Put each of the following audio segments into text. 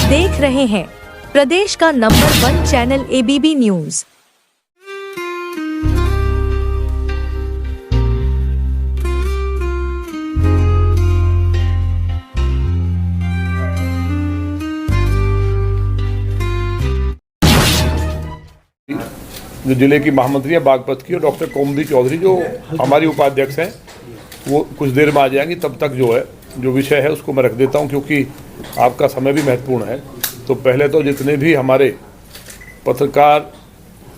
देख रहे हैं प्रदेश का नंबर 1 चैनल एबीपी न्यूज। जो जिले की महामंत्री है बागपत की और डॉक्टर कोमदी चौधरी जो हमारी उपाध्यक्ष हैं वो कुछ देर में आ जाएंगी। तब तक जो है जो विषय है उसको मैं रख देता हूं क्योंकि आपका समय भी महत्वपूर्ण है। तो पहले तो जितने भी हमारे पत्रकार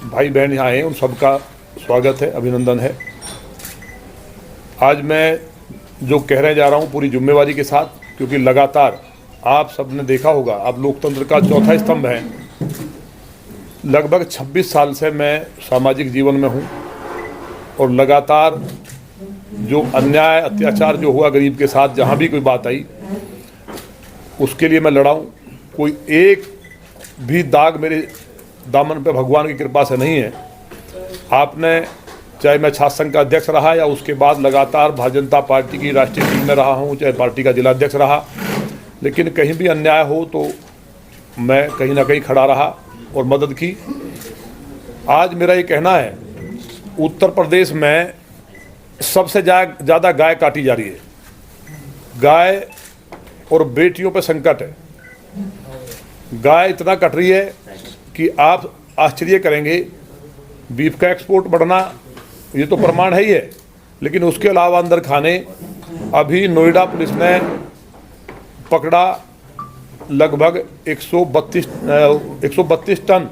भाई बहन यहाँ आए उन सबका स्वागत है, अभिनंदन है। आज मैं जो कहने जा रहा हूँ पूरी जिम्मेवारी के साथ, क्योंकि लगातार आप सबने देखा होगा आप लोकतंत्र का चौथा स्तंभ हैं। लगभग 26 साल से मैं सामाजिक जीवन में हूँ और लगातार जो अन्याय अत्याचार जो हुआ गरीब के साथ, जहाँ भी कोई बात आई उसके लिए मैं लड़ा हूँ। कोई एक भी दाग मेरे दामन पे भगवान की कृपा से नहीं है। आपने चाहे मैं छात्र संघ का अध्यक्ष रहा या उसके बाद लगातार भारतीय जनता पार्टी की राष्ट्रीय टीम में रहा हूँ, चाहे पार्टी का जिला अध्यक्ष रहा, लेकिन कहीं भी अन्याय हो तो मैं कहीं ना कहीं खड़ा रहा और मदद की। आज मेरा ये कहना है उत्तर प्रदेश में सबसे ज़्यादा गाय काटी जा रही है। गाय और बेटियों पर संकट है। गाय इतना कट रही है कि आप आश्चर्य करेंगे। बीफ का एक्सपोर्ट बढ़ना ये तो प्रमाण है ही है, लेकिन उसके अलावा अंदर खाने अभी नोएडा पुलिस ने पकड़ा लगभग 132 टन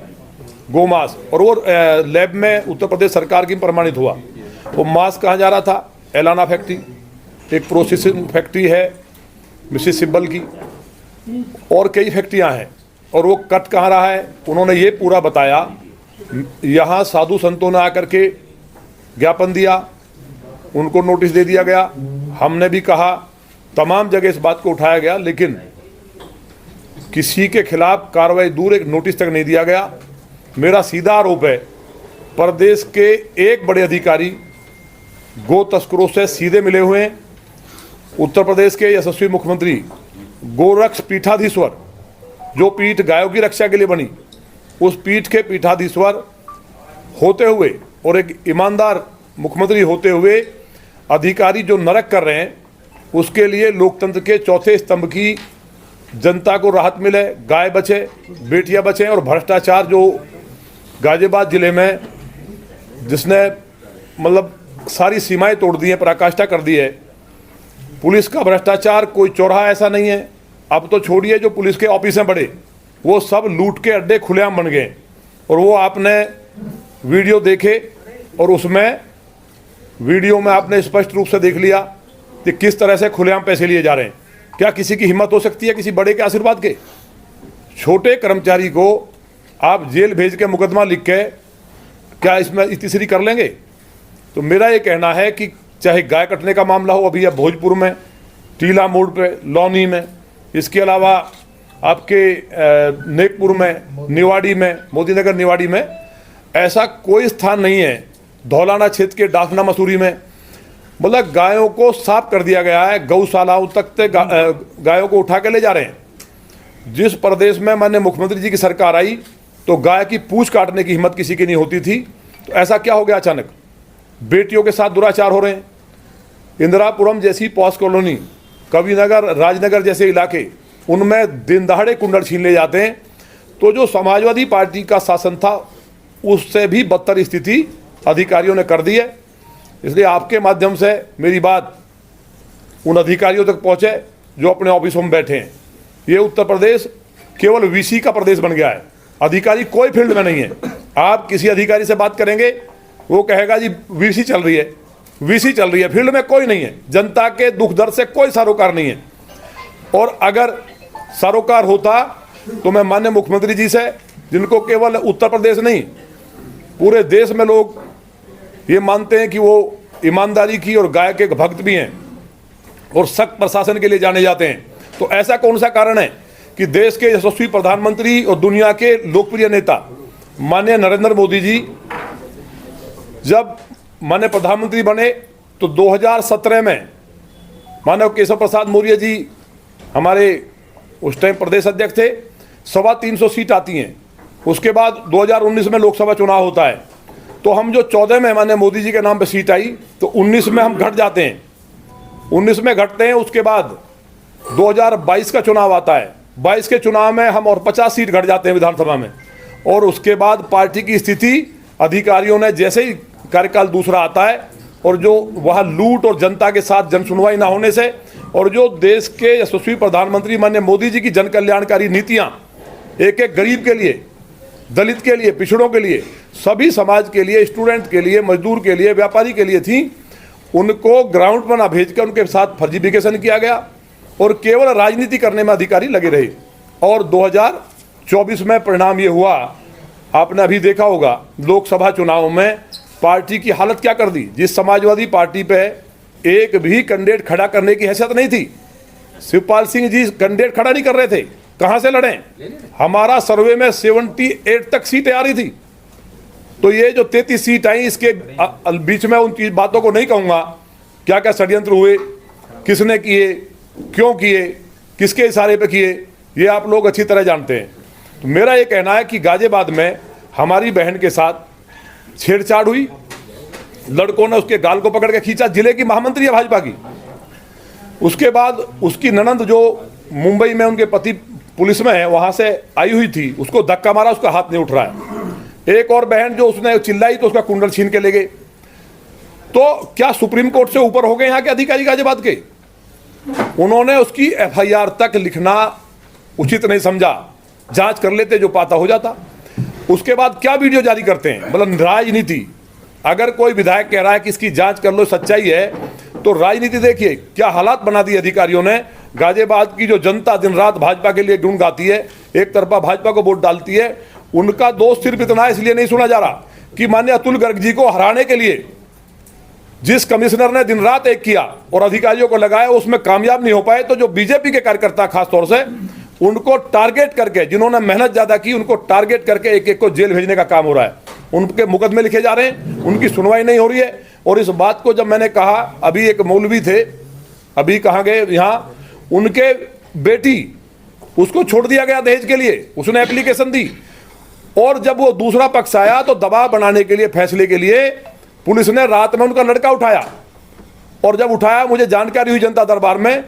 गोमांस, और वो लैब में उत्तर प्रदेश सरकार की प्रमाणित हुआ। वो मांस कहाँ जा रहा था? एलाना फैक्ट्री, एक प्रोसेसिंग फैक्ट्री है मिसिसिपल की, और कई फैक्ट्रियाँ हैं। और वो कट कहाँ रहा है? उन्होंने ये पूरा बताया। यहाँ साधु संतों ने आकर के ज्ञापन दिया, उनको नोटिस दे दिया गया। हमने भी कहा, तमाम जगह इस बात को उठाया गया, लेकिन किसी के खिलाफ कार्रवाई दूर, एक नोटिस तक नहीं दिया गया। मेरा सीधा आरोप है प्रदेश के एक बड़े अधिकारी गो तस्करों से सीधे मिले हुए हैं। उत्तर प्रदेश के यशस्वी मुख्यमंत्री गोरक्ष पीठाधीश्वर, जो पीठ गायों की रक्षा के लिए बनी, उस पीठ के पीठाधीश्वर होते हुए और एक ईमानदार मुख्यमंत्री होते हुए अधिकारी जो नरक कर रहे हैं, उसके लिए लोकतंत्र के चौथे स्तंभ की जनता को राहत मिले, गाय बचे, बेटियां बचें। और भ्रष्टाचार जो गाजियाबाद जिले में जिसने मतलब सारी सीमाएं तोड़ दी हैं, पराकाष्ठा कर दी है। पुलिस का भ्रष्टाचार, कोई चौराहा ऐसा नहीं है। अब तो छोड़िए जो पुलिस के ऑफिस हैं बड़े, वो सब लूट के अड्डे खुलेआम बन गए। और वो आपने वीडियो देखे और उसमें वीडियो में आपने स्पष्ट रूप से देख लिया कि किस तरह से खुलेआम पैसे लिए जा रहे हैं। क्या किसी की हिम्मत हो सकती है किसी बड़े के आशीर्वाद के? छोटे कर्मचारी को आप जेल भेज के मुकदमा लिख के क्या इसमें तीसरी कर लेंगे? तो मेरा ये कहना है कि चाहे गाय कटने का मामला हो, अभी अब भोजपुर में, टीला मोड़ पे, लौनी में, इसके अलावा आपके नेकपुर में, निवाड़ी में, मोदीनगर निवाड़ी में, ऐसा कोई स्थान नहीं है। धौलाना क्षेत्र के डाफना मसूरी में मतलब गायों को साफ कर दिया गया है। गौशालाओं तक से गायों को उठा के ले जा रहे हैं। जिस प्रदेश में माननीय मुख्यमंत्री जी की सरकार आई तो गाय की पूंछ काटने की हिम्मत किसी की नहीं होती थी। तो ऐसा क्या हो गया अचानक? बेटियों के साथ दुराचार हो रहे हैं। इंदिरापुरम जैसी पॉश कॉलोनी, कविनगर, राजनगर जैसे इलाके, उनमें दिन दहाड़े कुंडल छीन ले जाते हैं। तो जो समाजवादी पार्टी का शासन था उससे भी बदतर स्थिति अधिकारियों ने कर दी है। इसलिए आपके माध्यम से मेरी बात उन अधिकारियों तक पहुंचे जो अपने ऑफिसों में बैठे हैं। ये उत्तर प्रदेश केवल वीसी का प्रदेश बन गया है। अधिकारी कोई फील्ड में नहीं है। आप किसी अधिकारी से बात करेंगे, वो कहेगा जी वीसी चल रही है, वीसी चल रही है, फील्ड में कोई नहीं है। जनता के दुख दर्द से कोई सरोकार नहीं है। और अगर सरोकार होता तो मैं माननीय मुख्यमंत्री जी से, जिनको केवल उत्तर प्रदेश नहीं पूरे देश में लोग ये मानते हैं कि वो ईमानदारी की और गाय के भक्त भी हैं और सख्त प्रशासन के लिए जाने जाते हैं, तो ऐसा कौन सा कारण है कि देश के यशस्वी प्रधानमंत्री और दुनिया के लोकप्रिय नेता माननीय नरेंद्र मोदी जी जब माननीय प्रधानमंत्री बने तो 2017 में माननीय केशव प्रसाद मौर्य जी हमारे उस टाइम प्रदेश अध्यक्ष थे, 325 सीट आती हैं। उसके बाद 2019 में लोकसभा चुनाव होता है, तो हम जो 14 में माननीय मोदी जी के नाम पे सीट आई, तो 19 में हम घट जाते हैं, 19 में घटते हैं। उसके बाद 2022 का चुनाव आता है, 22 के चुनाव में हम और 50 सीट घट जाते हैं विधानसभा में। और उसके बाद पार्टी की स्थिति, अधिकारियों ने जैसे ही कार्यकाल दूसरा आता है, और जो वहाँ लूट और जनता के साथ जन सुनवाई ना होने से, और जो देश के यशस्वी प्रधानमंत्री माननीय मोदी जी की जन कल्याणकारी नीतियाँ एक एक गरीब के लिए, दलित के लिए, पिछड़ों के लिए, सभी समाज के लिए, स्टूडेंट के लिए, मजदूर के लिए, व्यापारी के लिए थी, उनको ग्राउंड पर ना भेजकर उनके साथ फर्जीफिकेशन किया गया और केवल राजनीति करने में अधिकारी लगे रहे। और 2024 में परिणाम ये हुआ, आपने अभी देखा होगा लोकसभा चुनाव में पार्टी की हालत क्या कर दी। जिस समाजवादी पार्टी पे एक भी कैंडिडेट खड़ा करने की हैसियत नहीं थी, शिवपाल सिंह जी कैंडिडेट खड़ा नहीं कर रहे थे, कहां से लड़े। हमारा सर्वे में 78 तक सीटें आ रही थी। तो ये जो 33 सीट आई, इसके बीच में उन बातों को नहीं कहूंगा, क्या क्या षड्यंत्र हुए, किसने किए, क्यों किए, किसके इशारे पे किए, ये आप लोग अच्छी तरह जानते हैं। तो मेरा ये कहना है कि गाजियाबाद में हमारी बहन के साथ छेड़छाड़ हुई, लड़कों ने उसके गाल को पकड़ के खींचा, जिले की महामंत्री है भाजपा की। उसके बाद उसकी ननंद जो मुंबई में उनके पति पुलिस में है, वहां से आई हुई थी, उसको धक्का मारा, उसका हाथ नहीं उठ रहा है। एक और बहन जो उसने चिल्लाई तो उसका कुंडल छीन के ले गए। तो क्या सुप्रीम कोर्ट से ऊपर हो गए यहाँ के अधिकारी गाजियाबाद के? उन्होंने उसकी FIR तक लिखना उचित नहीं समझा, जांच कर लेते, जो पाता हो जाता। उसके बाद क्या वीडियो जारी करते हैं, मतलब राजनीति। अगर कोई विधायक कह रहा है कि इसकी जांच कर लो, सच्चाई है, तो राजनीति देखिए क्या हालात बना दी अधिकारियों ने। गाजियाबाद की जो जनता दिन रात भाजपा के लिए गुण गाती है, एक तरफा भाजपा को वोट डालती है, उनका दोष सिर्फ इतना इसलिए नहीं सुना जा रहा कि माननीय अतुल गर्ग जी को हराने के लिए जिस कमिश्नर ने दिन रात एक किया और अधिकारियों को लगाया, उसमें कामयाब नहीं हो पाए। तो जो बीजेपी के कार्यकर्ता खासतौर से, उनको टारगेट करके, जिन्होंने मेहनत ज्यादा की, उनको टारगेट करके एक एक को जेल भेजने का काम हो रहा है। उनके मुकदमे लिखे जा रहे हैं, उनकी सुनवाई नहीं हो रही है। और इस बात को जब मैंने कहा, अभी एक मौलवी थे, अभी कहाँ गए, यहाँ उनके बेटी, उसको छोड़ दिया गया दहेज के लिए, उसने एप्लीकेशन दी। और जब वो दूसरा पक्ष आया तो दबाव बनाने के लिए, फैसले के लिए, पुलिस ने रात में उनका लड़का उठाया। और जब उठाया, मुझे जानकारी हुई जनता दरबार में,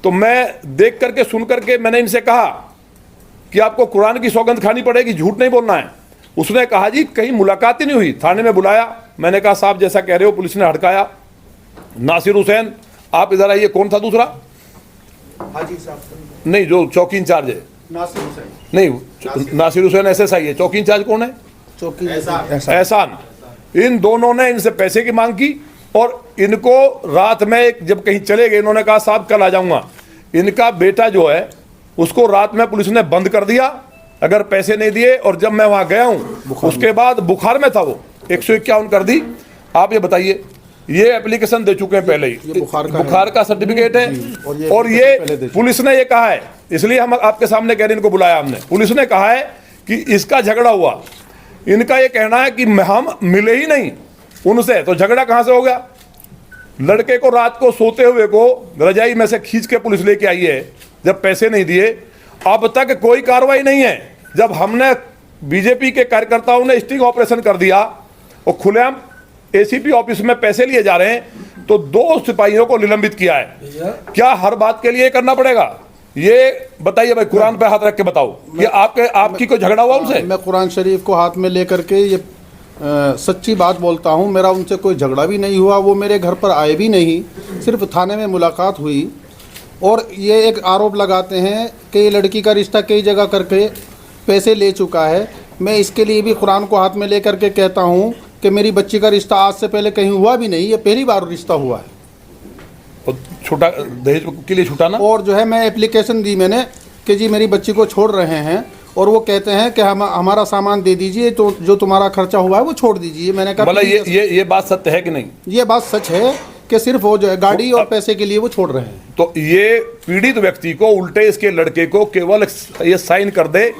तो मैं देख करके सुन करके मैंने इनसे कहा कि आपको कुरान की सौगंध खानी पड़ेगी, झूठ नहीं बोलना है। उसने कहा जी कहीं मुलाकात ही नहीं हुई। थाने में बुलाया, मैंने कहा साहब जैसा कह रहे हो। पुलिस ने हड़काया। नासिर हुसैन, आप इधर आइए। कौन था दूसरा? हाजी साहब नहीं, जो चौकी इंचार्ज है। नासिर हुसैन नहीं, नासिर हुसैन SSI है। चौकी इंचार्ज कौन है? चौकी एहसान। इन दोनों ने इनसे पैसे की मांग की और इनको रात में जब कहीं चले गए, इन्होंने कहा साहब कल आ जाऊंगा। इनका बेटा जो है उसको रात में पुलिस ने बंद कर दिया, अगर पैसे नहीं दिए। और जब मैं वहां गया हूं, उसके बाद बुखार में था वो, 151 कर दी। आप ये बताइए, ये एप्लीकेशन दे चुके हैं पहले ही, बुखार का सर्टिफिकेट है। और ये पुलिस ने ये कहा है, इसलिए हम आपके सामने कह रहे हैं, इनको बुलाया हमने। पुलिस ने कहा है कि इसका झगड़ा हुआ। इनका ये कहना है कि हम मिले ही नहीं उनसे, तो झगड़ा कहां से हो गया? लड़के को रात को सोते हुए को रजाई में से खींच के पुलिस लेके आई है, जब पैसे नहीं दिए। अब तक कोई कार्रवाई नहीं है। जब हमने, बीजेपी के कार्यकर्ताओं ने स्टिंग ऑपरेशन कर दिया और खुलेआम ACP ऑफिस में पैसे लिए जा रहे हैं, तो 2 सिपाहियों को निलंबित किया है। क्या हर बात के लिए करना पड़ेगा? ये बताइए भाई, कुरान पे हाथ रख के बताओ, ये आपकी कोई झगड़ा हुआ उनसे? मैं कुरान शरीफ को हाथ में लेकर के ये सच्ची बात बोलता हूँ, मेरा उनसे कोई झगड़ा भी नहीं हुआ। वो मेरे घर पर आए भी नहीं, सिर्फ थाने में मुलाकात हुई। और ये एक आरोप लगाते हैं कि ये लड़की का रिश्ता कई जगह करके पैसे ले चुका है। मैं इसके लिए भी कुरान को हाथ में लेकर के कहता हूँ कि मेरी बच्ची का रिश्ता आज से पहले कहीं हुआ भी नहीं, ये पहली बार रिश्ता हुआ है। छोटा दहेज के लिए छुटाना। और जो है, मैं एप्लीकेशन दी मैंने कि जी मेरी बच्ची को छोड़ रहे हैं, और वो कहते हैं कि हमारा सामान दे दीजिए, तो जो तुम्हारा खर्चा हुआ है वो छोड़ दीजिए। मैंने कहा मतलब ये बात सत्य है कि नहीं? ये बात सच है कि सिर्फ वो जो है गाड़ी और पैसे के लिए वो छोड़ रहे हैं। तो ये पीड़ित व्यक्ति को, उल्टे इसके लड़के को केवल ये साइन कर दे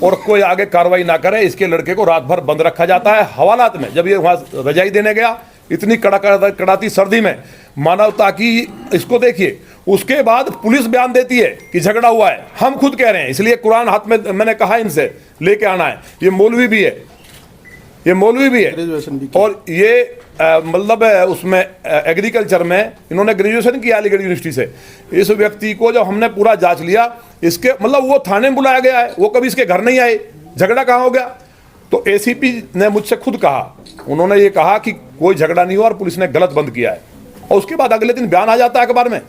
और कोई आगे कार्रवाई ना करे, इसके लड़के को रात भर बंद रखा जाता है हवालात में। जब ये वहां रजाई देने गया, इतनी कड़ाती सर्दी में, मानवता की, इसको देखिए, उसके बाद पुलिस बयान देती है कि झगड़ा हुआ है। हम खुद कह रहे हैं, इसलिए कुरान हाथ में मैंने कहा इनसे लेके आना है। ये मौलवी भी है, ये मौलवी भी है, ग्रेजुएशन भी किया। और ये मतलब उसमें एग्रीकल्चर में इन्होंने ग्रेजुएशन किया अलीगढ़ यूनिवर्सिटी से। इस व्यक्ति को जब हमने पूरा जांच लिया, इसके मतलब वो थाने में बुलाया गया है, वो कभी इसके घर नहीं आए, झगड़ा कहाँ हो गया? तो एसीपी ने मुझसे खुद कहा, उन्होंने ये कहा कि कोई झगड़ा नहीं हुआ और पुलिस ने गलत बंद किया है, और उसके बाद अगले दिन बयान आ जाता है अखबार में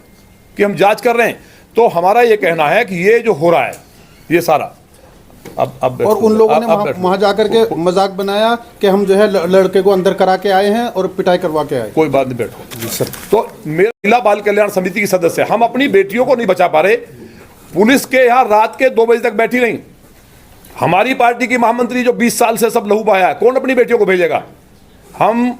कि हम जांच कर रहे हैं। तो हमारा ये कहना है कि ये जो हो रहा है ये सारा अब और उन लोगों ने वहां जाकर के मजाक बनाया कि हम जो है लड़के को अंदर करा के आए हैं और पिटाई करवा के आए। कोई बात नहीं, बैठो सर। तो मेरा महिला बाल कल्याण समिति की सदस्य, हम अपनी बेटियों को नहीं बचा पा रहे, पुलिस के यहाँ रात के 2 बजे तक बैठी रही। हमारी पार्टी की महामंत्री जो 20 साल से सब लहू बहाया है, कौन अपनी बेटियों को भेजेगा? हम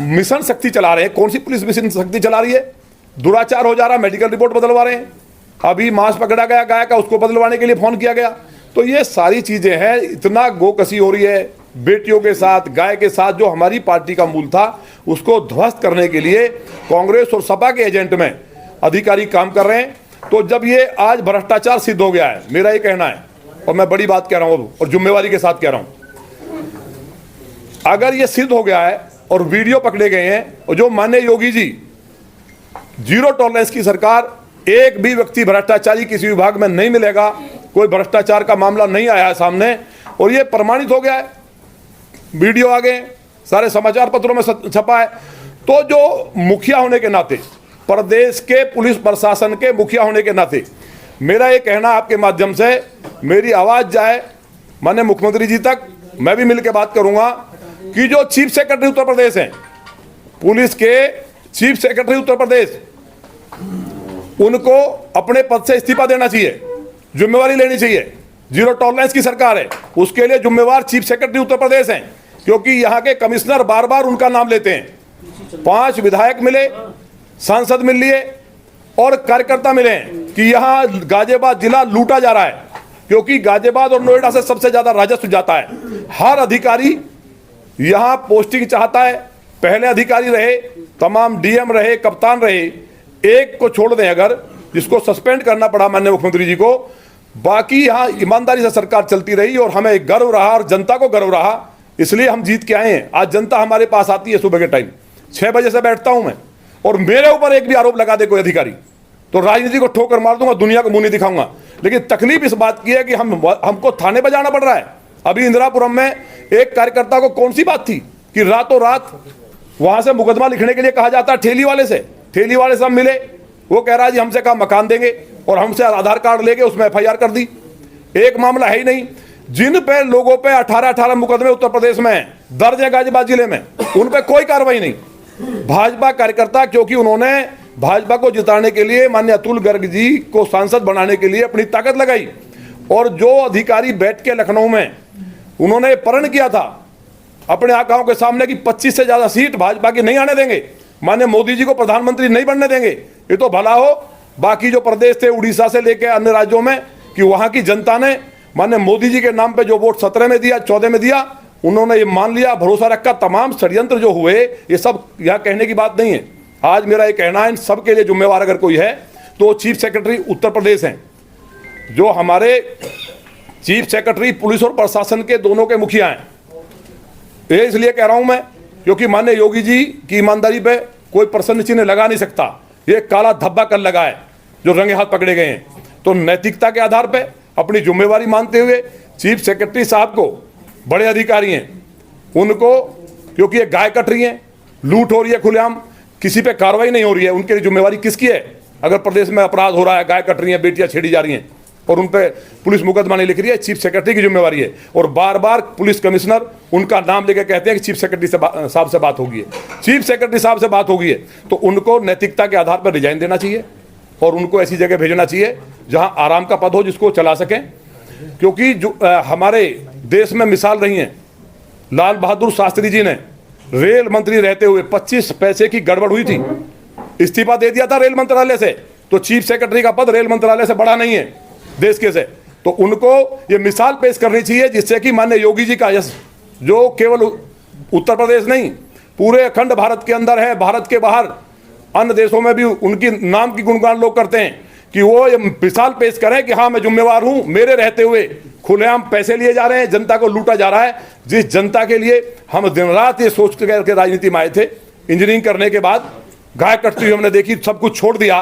मिशन शक्ति चला रहे हैं। कौन सी पुलिस मिशन शक्ति चला रही है? दुराचार हो जा रहा, मेडिकल रिपोर्ट बदलवा रहे हैं। अभी मांस पकड़ा गया गाय का, उसको बदलवाने के लिए फोन किया गया। तो ये सारी चीजें हैं, इतना गोकसी हो रही है बेटियों के साथ, गाय के साथ। जो हमारी पार्टी का मूल था उसको ध्वस्त करने के लिए कांग्रेस और सपा के एजेंट में अधिकारी काम कर रहे हैं। तो जब ये आज भ्रष्टाचार सिद्ध हो गया है, मेरा ये कहना है, और मैं बड़ी बात कह रहा हूं और जिम्मेवारी के साथ कह रहा हूं, अगर ये सिद्ध हो गया है और वीडियो पकड़े गए हैं, और जो माननीय योगी जी जीरो टॉलरेंस की सरकार, एक भी व्यक्ति भ्रष्टाचारी किसी विभाग में नहीं मिलेगा, कोई भ्रष्टाचार का मामला नहीं आया है सामने, और ये प्रमाणित हो गया है, वीडियो आ गए, सारे समाचार पत्रों में छपा है। तो जो मुखिया होने के नाते, प्रदेश के पुलिस प्रशासन के मुखिया होने के नाते, मेरा ये कहना आपके माध्यम से, मेरी आवाज जाए माननीय मुख्यमंत्री जी तक, मैं भी मिलकर बात करूंगा कि जो चीफ सेक्रेटरी उत्तर प्रदेश हैं, पुलिस के चीफ सेक्रेटरी उत्तर प्रदेश, उनको अपने पद से इस्तीफा देना चाहिए, जिम्मेवारी लेनी चाहिए। जीरो टॉलरेंस की सरकार है, उसके लिए जिम्मेवार चीफ सेक्रेटरी उत्तर प्रदेश हैं, क्योंकि यहाँ के कमिश्नर बार बार उनका नाम लेते हैं। 5 विधायक मिले, सांसद मिल लिए और कार्यकर्ता मिले कि यहाँ गाजियाबाद जिला लूटा जा रहा है, क्योंकि गाजियाबाद और नोएडा से सबसे ज्यादा राजस्व जाता है। हर अधिकारी यहाँ पोस्टिंग चाहता है, पहले अधिकारी रहे, तमाम डीएम रहे, कप्तान रहे, एक को छोड़ दें अगर, जिसको सस्पेंड करना पड़ा माननीय मुख्यमंत्री जी को, बाकी यहाँ ईमानदारी से सरकार चलती रही और हमें गर्व रहा और जनता को गर्व रहा, इसलिए हम जीत के आए हैं। आज जनता हमारे पास आती है सुबह के टाइम, 6 बजे से बैठता हूं मैं, और मेरे ऊपर एक भी आरोप लगा दे कोई अधिकारी तो राजनीति को ठोकर मार दूंगा, दुनिया को मुंह नहीं दिखाऊंगा। लेकिन तकलीफ इस बात की है कि हमको थाने पर जाना पड़ रहा है। अभी इंदिरापुरम में एक कार्यकर्ता को कौन सी बात थी कि रातों रात वहां से मुकदमा लिखने के लिए कहा जाता है ठेली वाले से, ठेली वाले सब मिले, वो कह रहा है जी हमसे कहा मकान देंगे, और हमसे आधार कार्ड लेके उसमें एफआईआर कर दी। एक मामला है ही नहीं। जिन पे लोगों पे 18 मुकदमे उत्तर प्रदेश में दर्ज है गाजियाबाद जिले में, उन पे कोई कार्रवाई नहीं। भाजपा कार्यकर्ता, क्योंकि उन्होंने भाजपा को जिताने के लिए माननीय अतुल गर्ग जी को सांसद बनाने के लिए अपनी ताकत लगाई, और जो अधिकारी बैठ के लखनऊ में उन्होंने प्रण किया था अपने आकाओं के सामने कि 25 से ज्यादा सीट भाजपा की नहीं आने देंगे, माननीय मोदी जी को प्रधानमंत्री नहीं बनने देंगे, ये तो भला हो बाकी जो प्रदेश थे उड़ीसा से लेकर अन्य राज्यों में, कि वहां की जनता ने माननीय मोदी जी के नाम पे जो वोट 17 में दिया, 14 में दिया, उन्होंने ये मान लिया, भरोसा रखा। तमाम षड्यंत्र जो हुए, ये सब यहाँ कहने की बात नहीं है। आज मेरा ये कहना है, इन सब के लिए जिम्मेवार अगर कोई है तो चीफ सेक्रेटरी उत्तर प्रदेश हैं। जो हमारे चीफ सेक्रेटरी पुलिस और प्रशासन के दोनों के मुखिया हैं, ये इसलिए कह रहा हूं मैं क्योंकि माननीय योगी जी की ईमानदारी पे कोई प्रश्न चिन्ह लगा नहीं सकता। ये काला धब्बा कर लगा है जो रंगे हाथ पकड़े गए हैं। तो नैतिकता के आधार पे अपनी जिम्मेवारी मानते हुए चीफ सेक्रेटरी साहब को, बड़े अधिकारी हैं उनको, क्योंकि ये गाय कट रही है, लूट हो रही है खुलेआम, किसी पे कार्रवाई नहीं हो रही है, उनके लिए जिम्मेवारी किसकी है? अगर प्रदेश में अपराध हो रहा है, गाय कट रही है, बेटियां छेड़ी जा रही हैं और उन पे पुलिस मुकदमा नहीं लिख रही है, चीफ सेक्रेटरी की जिम्मेवारी है। और बार बार पुलिस कमिश्नर उनका नाम लेकर कहते हैं कि चीफ सेक्रेटरी साहब से बात होगी है, चीफ सेक्रेटरी साहब से बात होगी है। तो उनको नैतिकता के आधार पर रिजाइन देना चाहिए और उनको ऐसी जगह भेजना चाहिए जहां आराम का पद हो, जिसको चला सकें। क्योंकि जो हमारे देश में मिसाल रही है, लाल बहादुर शास्त्री जी ने रेल मंत्री रहते हुए 25 पैसे की गड़बड़ हुई थी, इस्तीफा दे दिया था रेल मंत्रालय से। तो चीफ सेक्रेटरी का पद रेल मंत्रालय से बड़ा नहीं है देश के से। तो उनको ये मिसाल पेश करनी चाहिए जिससे कि माननीय योगी जी का यश, जो केवल उत्तर प्रदेश नहीं पूरे अखंड भारत के अंदर है, भारत के बाहर अन्य देशों में भी उनकी नाम की गुणगान लोग करते हैं कि वो ये मिसाल पेश करें कि हाँ मैं जिम्मेवार हूं, मेरे रहते हुए खुलेआम पैसे लिए जा रहे हैं, जनता को लूटा जा रहा है। जिस जनता के लिए हम दिन रात ये सोच करके राजनीति में आए थे, इंजीनियरिंग करने के बाद गाय कटती हुई हमने देखी, सब कुछ छोड़ दिया,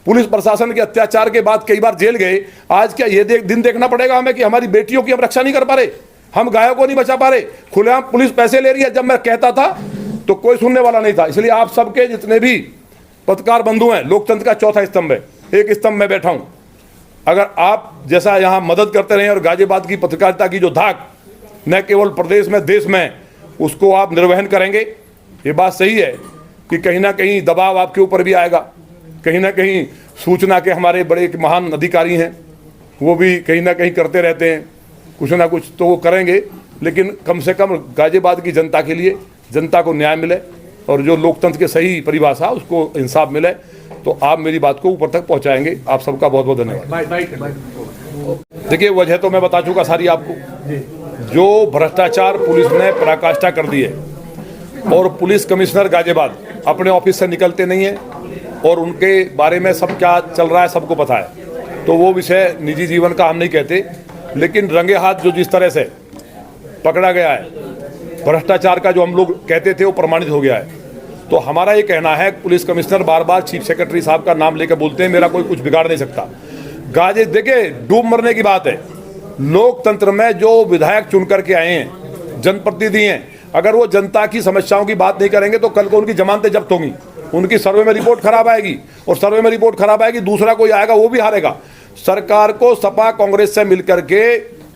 पुलिस प्रशासन के अत्याचार के बाद कई बार जेल गए। आज क्या ये दिन देखना पड़ेगा हमें कि हमारी बेटियों की हम रक्षा नहीं कर पा रहे, हम गायों को नहीं बचा पा रहे, खुलेआम पुलिस पैसे ले रही है। जब मैं कहता था तो कोई सुनने वाला नहीं था। इसलिए आप सबके जितने भी पत्रकार बंधु हैं, लोकतंत्र का चौथा स्तंभ है, एक स्तंभ में बैठा हूं। अगर आप जैसा यहां मदद करते रहे और गाजियाबाद की पत्रकारिता की जो धाक न केवल प्रदेश में देश में, उसको आप निर्वहन करेंगे, ये बात सही है कि कहीं ना कहीं दबाव आपके ऊपर भी आएगा। कहीं ना कहीं सूचना के हमारे बड़े एक महान अधिकारी हैं, वो भी कहीं ना कहीं करते रहते हैं कुछ ना कुछ, तो वो करेंगे। लेकिन कम से कम गाजियाबाद की जनता के लिए, जनता को न्याय मिले और जो लोकतंत्र के सही परिभाषा उसको इंसाफ मिले, तो आप मेरी बात को ऊपर तक पहुंचाएंगे। आप सबका बहुत बहुत धन्यवाद। देखिए, वजह तो मैं बता चुका सारी आपको। जो भ्रष्टाचार पुलिस ने पराकाष्ठा कर दी है और पुलिस कमिश्नर गाजियाबाद अपने ऑफिस से निकलते नहीं है और उनके बारे में सब क्या चल रहा है सबको पता है, तो वो विषय निजी जीवन का हम नहीं कहते। लेकिन रंगे हाथ जो जिस तरह से पकड़ा गया है, भ्रष्टाचार का जो हम लोग कहते थे वो प्रमाणित हो गया है। तो हमारा ये कहना है, पुलिस कमिश्नर बार बार चीफ सेक्रेटरी साहब का नाम लेकर बोलते हैं, मेरा कोई कुछ बिगाड़ नहीं सकता। गाजे देखिए, डूब मरने की बात है। लोकतंत्र में जो विधायक चुन करके आए हैं, जनप्रतिनिधि हैं, अगर वो जनता की समस्याओं की बात नहीं करेंगे तो कल को उनकी जमानतें जब्त होंगी, उनकी सर्वे में रिपोर्ट खराब आएगी, और सर्वे में रिपोर्ट खराब आएगी, दूसरा कोई आएगा वो भी हारेगा। सरकार को सपा कांग्रेस से मिलकर के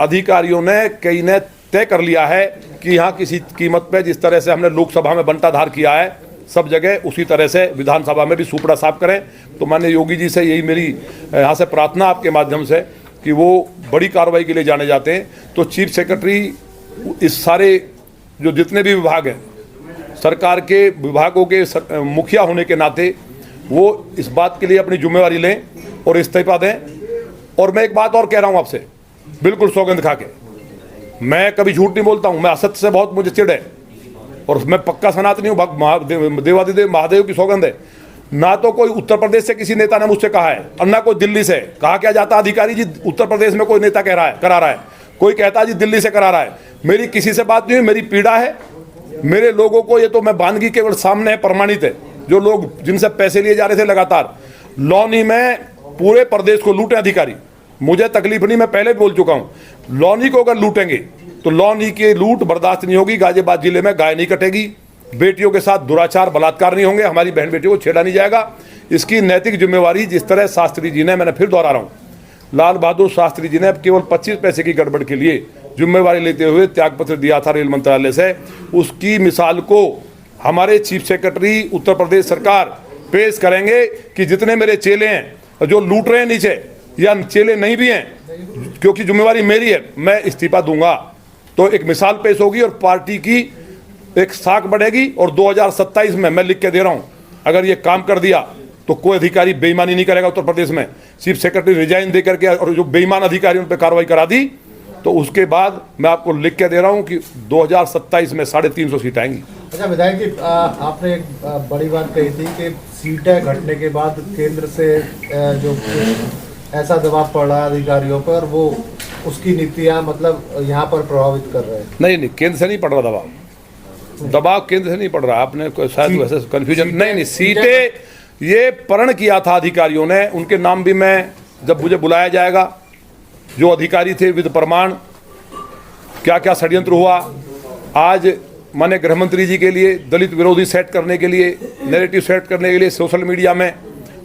अधिकारियों ने कई ने तय कर लिया है कि यहाँ किसी कीमत पे, जिस तरह से हमने लोकसभा में बंटाधार किया है सब जगह, उसी तरह से विधानसभा में भी सुपड़ा साफ करें। तो माननीय योगी जी से यही मेरी यहाँ से प्रार्थना आपके माध्यम से कि वो बड़ी कार्रवाई के लिए जाने जाते हैं। तो चीफ सेक्रेटरी इस सारे जो जितने भी विभाग हैं, सरकार के विभागों के मुखिया होने के नाते वो इस बात के लिए अपनी जिम्मेवारी लें और इस्तीफा दें। और मैं एक बात और कह रहा हूँ आपसे, बिल्कुल सौगंध खा के, मैं कभी झूठ नहीं बोलता हूँ, मैं असत्य से बहुत मुझे चिढ़ है, और मैं पक्का सनातनी हूँ, देवादिदेव महादेव की सौगंध है। ना तो कोई उत्तर प्रदेश से किसी नेता ने मुझसे कहा है और ना कोई दिल्ली से। कहा क्या जाता अधिकारी जी उत्तर प्रदेश में कोई नेता करा रहा है, कोई कहता जी दिल्ली से करा रहा है। मेरी किसी से बात नहीं हुई, मेरी पीड़ा है मेरे लोगों को, ये तो मैं बानगी केवल सामने है, प्रमाणित है। जो लोग जिनसे पैसे लिए जा रहे थे लगातार, लौनी में पूरे प्रदेश को लूटे अधिकारी, मुझे तकलीफ नहीं, मैं पहले भी बोल चुका हूं। लौनी को अगर लूटेंगे तो लौनी की लूट बर्दाश्त नहीं होगी। गाजियाबाद जिले में गाय नहीं कटेगी, बेटियों के साथ दुराचार बलात्कार नहीं होंगे, हमारी बहन बेटियों को छेड़ा नहीं जाएगा। इसकी नैतिक जिम्मेवारी जिस तरह शास्त्री जी ने, मैंने फिर दोहरा रहा हूँ, लाल बहादुर शास्त्री जी ने केवल 25 पैसे की गड़बड़ के लिए जिम्मेवारी लेते हुए त्यागपत्र दिया था रेल मंत्रालय से, उसकी मिसाल को हमारे चीफ सेक्रेटरी उत्तर प्रदेश सरकार पेश करेंगे कि जितने मेरे चेले हैं जो लूट रहे हैं नीचे, या चेले नहीं भी हैं, क्योंकि जिम्मेवारी मेरी है, मैं इस्तीफा दूंगा। तो एक मिसाल पेश होगी और पार्टी की एक साख बढ़ेगी। और 2027 में मैं लिख के दे रहा हूं, अगर ये काम कर दिया तो कोई अधिकारी बेईमानी नहीं करेगा उत्तर प्रदेश में। चीफ सेक्रेटरी रिजाइन दे करके और जो बेईमान अधिकारी उन पर कार्रवाई करा दी, तो उसके बाद मैं आपको लिख के दे रहा हूं कि 2027 में 350 सीट आएंगी। अच्छा विधायक जी, आपने एक बड़ी बात कही थी कि सीटें घटने के बाद केंद्र से जो ऐसा दबाव पड़ रहा है अधिकारियों पर, वो उसकी नीतियां मतलब यहाँ पर प्रभावित कर रहे हैं। नहीं, केंद्र से नहीं पड़ रहा दबाव केंद्र से नहीं पड़ रहा। आपने शायद वैसे कन्फ्यूजन, नहीं, सीटें ये प्रण किया था अधिकारियों ने, उनके नाम भी मैं जब मुझे बुलाया जाएगा, जो अधिकारी थे विद प्रमाण, क्या क्या षड्यंत्र हुआ। आज माने गृह मंत्री जी के लिए दलित विरोधी सेट करने के लिए, नैरेटिव सेट करने के लिए सोशल मीडिया में,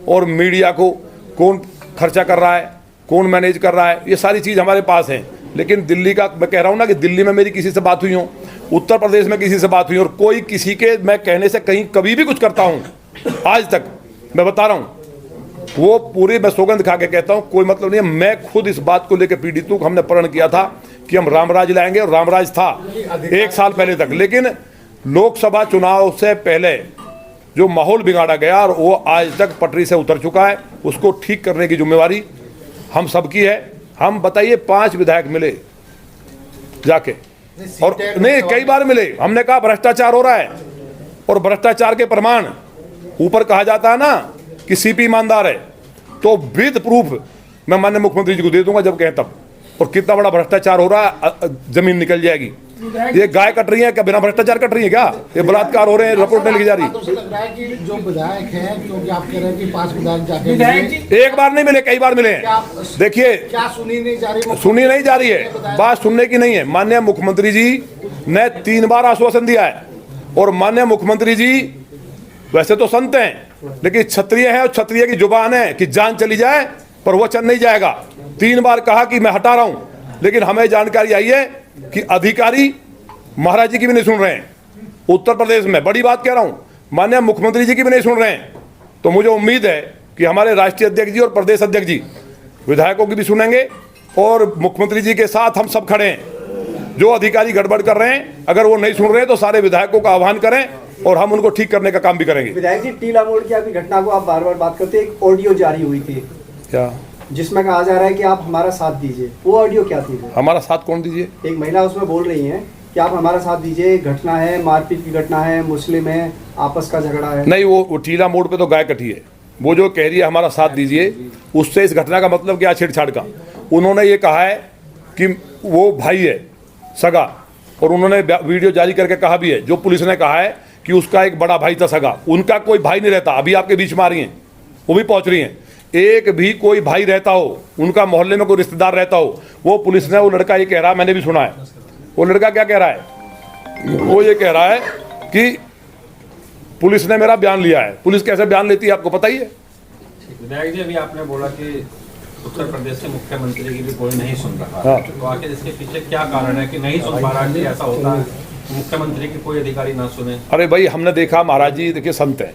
और मीडिया को कौन खर्चा कर रहा है, कौन मैनेज कर रहा है, ये सारी चीज़ हमारे पास है। लेकिन दिल्ली का मैं कह रहा हूँ ना कि दिल्ली में मेरी किसी से बात हुई हो, उत्तर प्रदेश में किसी से बात हुई, और कोई किसी के मैं कहने से कहीं कभी भी कुछ करता हूँ आज तक, मैं बता रहा हूँ, वो पूरी मैं सौगंध खा के कहता हूँ, कोई मतलब नहीं है। मैं खुद इस बात को लेकर पीड़ित हूँ। हमने प्रण किया था कि हम रामराज लाएंगे, और रामराज था 1 साल पहले तक, लेकिन लोकसभा चुनाव से पहले जो माहौल बिगाड़ा गया, और वो आज तक पटरी से उतर चुका है, उसको ठीक करने की जिम्मेवारी हम सबकी है। हम बताइए 5 विधायक मिले जाके, और नहीं कई बार मिले, हमने कहा भ्रष्टाचार हो रहा है, और भ्रष्टाचार के प्रमाण ऊपर कहा जाता है ना कि सीपी ईमानदार है, तो विद प्रूफ मैं माननीय मुख्यमंत्री जी को दे दूंगा जब कहें तब। और कितना बड़ा भ्रष्टाचार हो रहा है, जमीन निकल जाएगी। ये गाय कट रही है क्या? बिना भ्रष्टाचार कट रही है क्या? ये बलात्कार हो रहे हैं, रिपोर्ट नहीं लिखी जा रही। तो लग रहा है कि जो विधायक हैं, क्योंकि आप कह रहे हैं कि 5 विधायक जाके एक बार नहीं मिले, कई बार मिले हैं। देखिए, क्या सुनी नहीं जा रही? सुनी नहीं जा रही है, बात सुनने की नहीं है। माननीय मुख्यमंत्री जी ने 3 बार आश्वासन दिया है, और माननीय मुख्यमंत्री जी वैसे तो संत हैं, लेकिन क्षत्रिय है और क्षत्रिय की जुबान है कि जान चली जाए पर वचन नहीं जाएगा। 3 बार कहा कि मैं हटा रहा हूं, लेकिन हमें जानकारी आई है कि अधिकारी महाराज जी की भी नहीं सुन रहे हैं। उत्तर प्रदेश में बड़ी बात कह रहा हूं, माननीय मुख्यमंत्री जी की भी नहीं सुन रहे हैं। तो मुझे उम्मीद है कि हमारे राष्ट्रीय अध्यक्ष जी और प्रदेश अध्यक्ष जी विधायकों की भी सुनेंगे, और मुख्यमंत्री जी के साथ हम सब खड़े हैं। जो अधिकारी गड़बड़ कर रहे हैं, अगर वो नहीं सुन रहे हैं तो सारे विधायकों का आह्वान करें और हम उनको ठीक करने का काम भी करेंगे। विधायक जी, टीला मोड़ की अभी घटना को आप बार बार बात करते हैं, एक ऑडियो जारी हुई थी क्या जिसमें कहा जा रहा है कि आप हमारा साथ दीजिए, वो ऑडियो क्या थी? हमारा साथ कौन दीजिए? एक महिला उसमें बोल रही है कि आप हमारा साथ दीजिए, घटना है, मारपीट की घटना है, मुस्लिम है, आपस का झगड़ा है। नहीं, वो टीला मोड़ पे तो गाय कटी है। वो जो कह रही है हमारा साथ दीजिए, उससे इस घटना का मतलब क्या? छेड़छाड़ का। उन्होंने ये कहा है कि वो भाई है सगा, और उन्होंने वीडियो जारी करके कहा भी है, जो पुलिस ने कहा है कि उसका एक बड़ा भाई था सगा। उनका कोई भाई नहीं रहता। अभी आपके बीच में आ रही हैं, वो भी पहुंच रही हैं। एक भी कोई भाई रहता हो, उनका मोहल्ले में कोई रिश्तेदार रहता हो, वो पुलिस ने, वो लड़का ये कह रहा है, मैंने भी सुना है, वो लड़का क्या कह रहा है? वो ये कह रहा है कि पुलिस ने मेरा बयान लिया है। पुलिस कैसे बयान लेती है आपको पता ही है। विधायक जी, अभी आपने बोला कि उत्तर प्रदेश से मुख्यमंत्री की भी कोई नहीं सुन रहा। हाँ। तो आखिर इसके पीछे क्या कारण है कि नहीं सुन पा रहा? कि ऐसा होता है मुख्यमंत्री की कोई अधिकारी ना सुने? अरे भाई, हमने देखा महाराज जी देखिए संत हैं,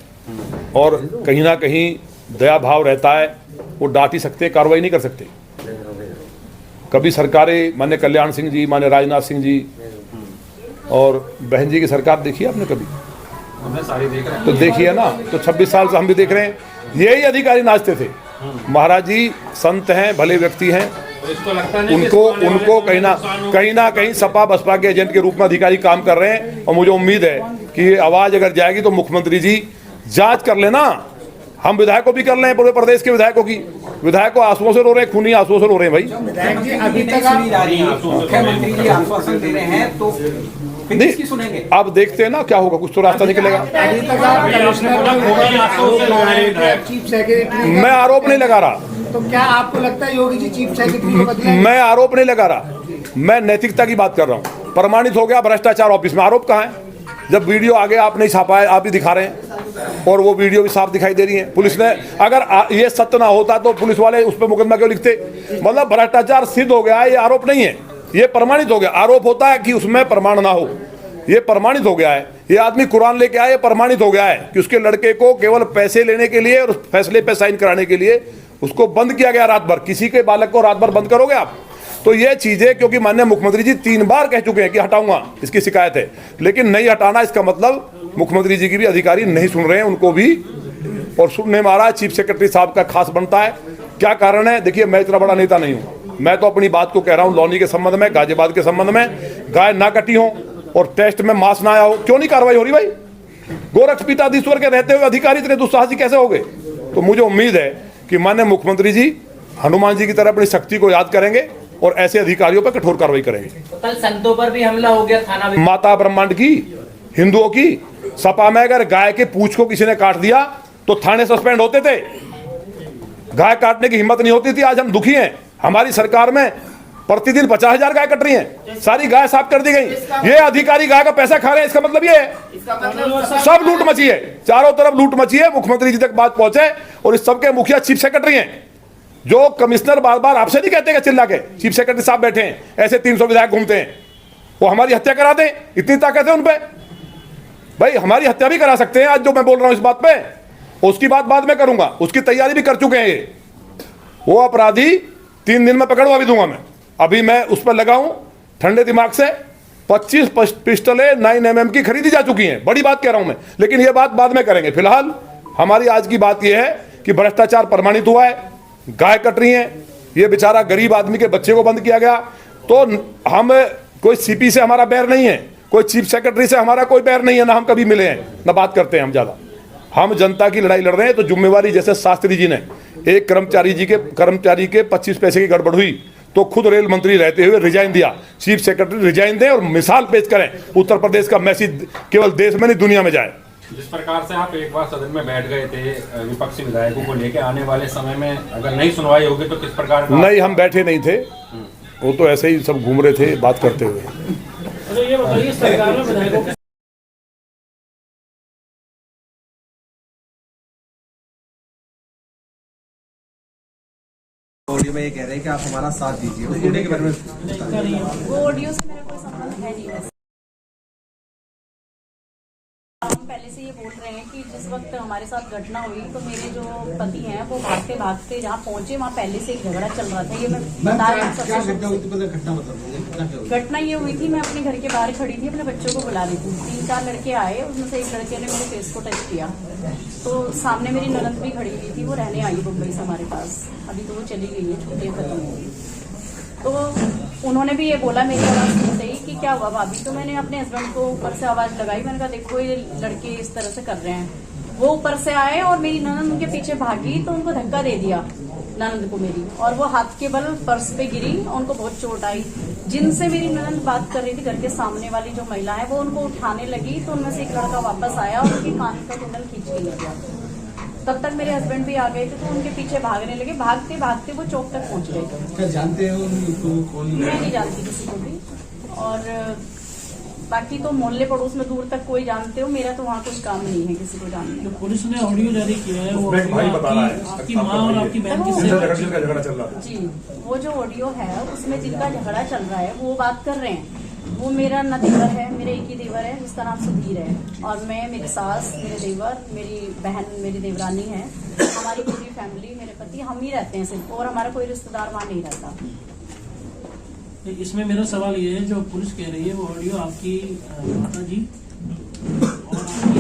और कहीं ना कहीं दया भाव रहता है। वो डांट ही सकते, कार्रवाई नहीं कर सकते। कभी सरकारें, माननीय कल्याण सिंह जी, माननीय राजनाथ सिंह जी और बहन जी की सरकार देखी है आपने कभी? हमने सारी देख रहे हैं। तो देखिए ना, तो 26 साल से हम भी देख रहे हैं, यही अधिकारी नाचते थे। महाराज जी संत हैं, भले व्यक्ति हैं, तो इसको लगता नहीं उनको कहीं ना कहीं सपा बसपा के एजेंट के रूप में अधिकारी काम कर रहे हैं। और मुझे उम्मीद है कि ये आवाज अगर जाएगी तो मुख्यमंत्री जी जांच कर लेना। हम विधायकों भी कर रहे हैं, पूरे प्रदेश के विधायकों की। विधायक को आंसुओं से रो रहे हैं, खूनी आंसुओं से रो रहे हैं भाई। अभी तक सुनी जा रही है, मुख्यमंत्री जी आश्वासन दे रहे हैं, तो फिर किसकी सुनेंगे? अब देखते हैं ना क्या होगा, कुछ तो रास्ता निकलेगा। अभी तक आप कमिश्नर चीफ सेक्रेटरी, मैं आरोप नहीं लगा रहा, तो क्या आपको लगता है योगी जी चीफ सेक्रेटरी को बदलेंगे? मैं आरोप नहीं लगा रहा, मैं नैतिकता की बात कर रहा हूँ। प्रमाणित हो गया भ्रष्टाचार ऑफिस में, आरोप कहाँ है? जब वीडियो आगे आप नहीं छापा है, आप ही दिखा रहे हैं, और वो वीडियो भी साफ दिखाई दे रही है। पुलिस ने, अगर ये सत्य ना होता तो पुलिस वाले उस पर मुकदमा क्यों लिखते? मतलब भ्रष्टाचार सिद्ध हो गया है, ये आरोप नहीं है, ये प्रमाणित हो गया। आरोप होता है कि उसमें प्रमाण ना हो, ये प्रमाणित हो गया है। ये आदमी कुरान लेके आया, ये प्रमाणित हो गया है कि उसके लड़के को केवल पैसे लेने के लिए और फैसले पे साइन कराने के लिए उसको बंद किया गया रात भर। किसी के बालक को रात भर बंद करोगे आप? तो ये चीजें, क्योंकि माननीय मुख्यमंत्री जी 3 बार कह चुके हैं कि हटाऊंगा, इसकी शिकायत है, लेकिन नहीं हटाना, इसका मतलब मुख्यमंत्री जी की भी अधिकारी नहीं सुन रहे हैं, उनको भी। और सुनने महाराज चीफ सेक्रेटरी साहब का खास बनता है। क्या कारण है? देखिए, मैं इतना बड़ा नेता नहीं हूँ, मैं तो अपनी बात को कह रहा हूँ। लौनी के संबंध में, गाजियाबाद के संबंध में गाय ना कटी हो और टेस्ट में मांस ना आया हो, क्यों नहीं कार्रवाई हो रही भाई? गोरक्ष पीठाधीश्वर के रहते हुए अधिकारी इतने दुस्साहसी कैसे हो गए? तो मुझे उम्मीद है कि माननीय मुख्यमंत्री जी हनुमान जी की तरह अपनी शक्ति को याद करेंगे और ऐसे अधिकारियों पर कठोर कार्रवाई करेंगे। कल संतों पर भी हमला हो गया, थाना माता ब्रह्मांड की, हिंदुओं की। सपा में अगर गाय के पूंछ को किसी ने काट दिया तो थाने सस्पेंड होते थे। गाय काटने की हिम्मत नहीं होती थी। आज हम दुखी हैं, हमारी सरकार में प्रतिदिन 50,000 गाय कट रही हैं, सारी गाय साफ कर दी गई। ये अधिकारी गाय का पैसा खा रहे हैं, इसका मतलब ये है सब लूट मची है, चारों तरफ लूट मची है। मुख्यमंत्री जी तक बात पहुंचे और इस सबके मुखिया चीफ सेक्रेटरी हैं। जो कमिश्नर बार बार आपसे नहीं कहते कि चिल्ला के, चीफ सेक्रेटरी साहब बैठे हैं, ऐसे 300 विधायक घूमते हैं, वो हमारी हत्या करा दें, इतनी ताकत है उन पे? भाई हमारी हत्या भी करा सकते हैं। आज जो मैं बोल रहा हूं इस बात पे, उसकी बात बाद में करूंगा, उसकी तैयारी भी कर चुके हैं ये। वो अपराधी 3 दिन में पकड़वा भी दूंगा मैं। अभी मैं उस पर लगा हूं ठंडे दिमाग से। 25 पिस्टलें 9mm की खरीदी जा चुकी हैं, बड़ी बात कह रहा हूं मैं, लेकिन ये बात बाद में करेंगे। फिलहाल हमारी आज की बात यह है कि भ्रष्टाचार प्रमाणित हुआ है, गाय कट रही हैं, ये बेचारा गरीब आदमी के बच्चे को बंद किया गया। तो हम, कोई सीपी से हमारा बैर नहीं है, कोई चीफ सेक्रेटरी से हमारा कोई बैर नहीं है, ना हम कभी मिले हैं, ना बात करते हैं हम ज्यादा। हम जनता की लड़ाई लड़ रहे हैं, तो जिम्मेवारी जैसे शास्त्री जी ने एक कर्मचारी के 25 पैसे की गड़बड़ हुई तो खुद रेल मंत्री रहते हुए रिजाइन दिया, चीफ सेक्रेटरी रिजाइन दें और मिसाल पेश करें, उत्तर प्रदेश का मैसेज केवल देश में नहीं दुनिया में जाए। जिस प्रकार से आप एक बार सदन में बैठ गए थे विपक्षी विधायकों को लेकर, आने वाले समय में अगर नहीं सुनवाई होगी तो किस प्रकार का? नहीं, हम बैठे नहीं थे, वो तो ऐसे ही सब घूम रहे थे बात करते हुए। ये बताइए सरकार में विधायकों के ऑडियो में ये कह रहे हैं कि आप हमारा साथ दीजिए, उस ऑडियो के बारे में वो ऑडियो से मेरा कोई संबंध है नहीं। वैसे हम पहले से ये बोल रहे हैं कि जिस वक्त हमारे साथ घटना हुई तो मेरे जो पति हैं वो भागते भागते जहाँ पहुंचे वहाँ पहले से एक झगड़ा चल रहा था। ये मैं बता रही हूँ सबसे। घटना ये हुई थी, मैं अपने घर के बाहर खड़ी थी, अपने बच्चों को बुला रही थी। 3-4 लड़के आए, उसमें से एक लड़के ने मेरे फेस को टच किया, तो सामने मेरी ननद भी खड़ी हुई थी, वो रहने आई मुंबई से हमारे पास, अभी तो वो चली गई है, छुट्टियाँ खत्म हो गई। तो उन्होंने भी ये बोला मेरी आवाज़ सुनते ही कि क्या हुआ भाभी, तो मैंने अपने हस्बैंड को ऊपर से आवाज़ लगाई, मैंने कहा देखो ये लड़के इस तरह से कर रहे हैं। वो ऊपर से आए और मेरी ननद उनके पीछे भागी तो उनको धक्का दे दिया ननद को मेरी, और वो हाथ के बल पर्स पे गिरी, उनको बहुत चोट आई। जिनसे मेरी ननद बात कर रही थी, घर के सामने वाली जो महिला है, वो उनको उठाने लगी तो उनमें से एक लड़का वापस आया और उनके कान का कुंडल खींच के ले गया। तब तक मेरे हस्बैंड भी आ गए थे, तो उनके पीछे भागने लगे, भागते भागते वो चौक तक पहुंच गए। क्या जानते हो उनको? मैं नहीं जानती किसी को भी, और बाकी तो मोहल्ले पड़ोस में दूर तक कोई जानते हो, मेरा तो वहाँ कुछ काम नहीं है किसी को जानने। जो पुलिस ने ऑडियो जारी किया है वो आपकी माँ और आपकी बहन किससे झगड़ा चल रहा है? जी, वो जो ऑडियो है उसमें जिनका झगड़ा चल रहा है वो बात कर रहे हैं, वो मेरा न देवर है, मेरे एक ही देवर है जिसका नाम सुधीर है, और मैं, मेरी सास, मेरे देवर, मेरी बहन, मेरी देवरानी है, हमारी पूरी फैमिली, मेरे पति, हम ही रहते हैं सिर्फ, और हमारा कोई रिश्तेदार वहाँ नहीं रहता। इसमें मेरा सवाल ये है, जो पुलिस कह रही है वो ऑडियो आपकी माता जी और आपकी